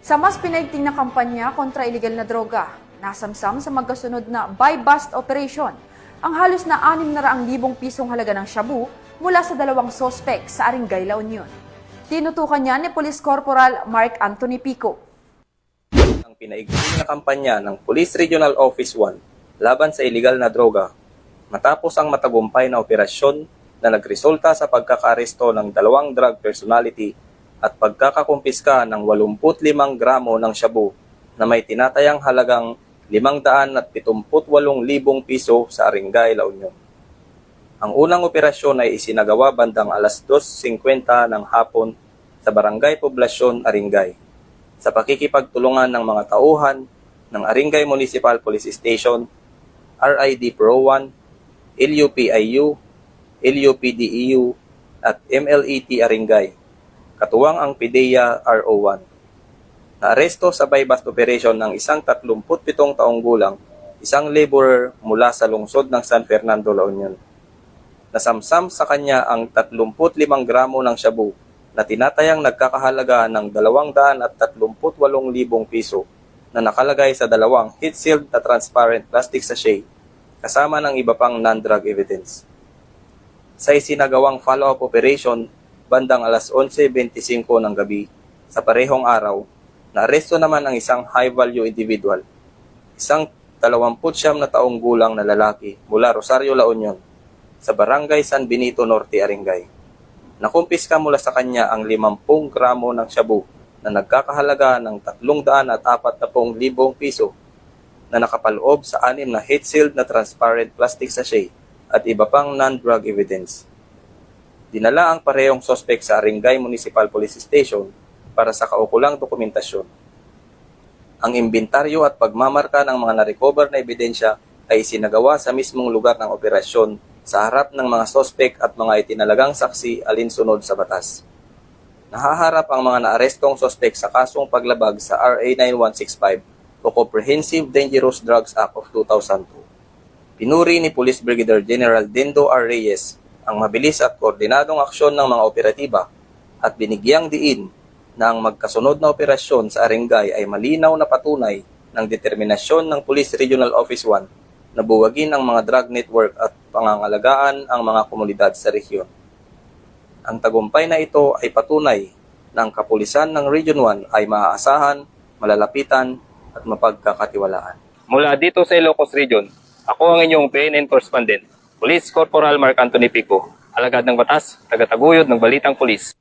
Sa mas pinaigting na kampanya kontra iligal na droga, nasamsam sa magkasunod na buy-bust operation ang halos na 600,000 pisong halaga ng shabu mula sa dalawang sospek sa Aringay, La Union. Tinutukan niya ni Police Corporal Mark Anthony Pico. Ang pinaigting na kampanya ng Police Regional Office 1 laban sa iligal na droga matapos ang matagumpay na operasyon na nagresulta sa pagkakaaresto ng 2 drug personality at pagkakakumpiska ng 85 gramo ng shabu na may tinatayang halagang 578,000 piso sa Aringay, La Union. Ang unang operasyon ay isinagawa bandang alas 2:50 ng hapon sa Barangay Poblasyon, Aringay, sa pakikipagtulungan ng mga tauhan ng Aringay Municipal Police Station, RID Pro 1, LUPIU, LUPDEU at MLET Aringay, katuwang ang PIDEA RO1. Naaresto sa buy-bust operation ng isang 37 taong gulang, isang laborer mula sa lungsod ng San Fernando, La Union. Nasamsam sa kanya ang 35 gramo ng shabu na tinatayang nagkakahalaga ng 238,000 piso na nakalagay sa dalawang heat-sealed na transparent plastic sachet kasama ng iba pang non-drug evidence. Sa isinagawang follow-up operation, bandang alas 11:25 ng gabi, sa parehong araw, naaresto naman ang isang high-value individual, isang 29 na taong gulang na lalaki mula Rosario, La Union, sa Barangay San Benito Norte, Aringay. Nakumpiska mula sa kanya ang 50 gramo ng shabu na nagkakahalaga ng 340,000 piso na nakapaloob sa 6 na heat-sealed na transparent plastic sachet at iba pang non-drug evidence. Dinala ang parehong sospek sa Aringay Municipal Police Station para sa kaukulang dokumentasyon. Ang imbentaryo at pagmamarka ng mga na-recover na ebidensya ay isinagawa sa mismong lugar ng operasyon sa harap ng mga sospek at mga itinalagang saksi alinsunod sa batas. Nahaharap ang mga naarestong sospek sa kasong paglabag sa RA 9165 o Comprehensive Dangerous Drugs Act of 2002. Pinuri ni Police Brigadier General Dendo R. Reyes ang mabilis at koordinadong aksyon ng mga operatiba at binigyang diin na ang magkasunod na operasyon sa Aringay ay malinaw na patunay ng determinasyon ng Police Regional Office 1 na buwagin ang mga drug network at pangangalagaan ang mga komunidad sa rehiyon. Ang tagumpay na ito ay patunay na ang kapulisan ng Region 1 ay maaasahan, malalapitan at mapagkakatiwalaan. Mula dito sa Ilocos Region, ako ang inyong PNN correspondent, Police Corporal Mark Anthony Pico, alagad ng batas, tagataguyod ng Balitang Pulis.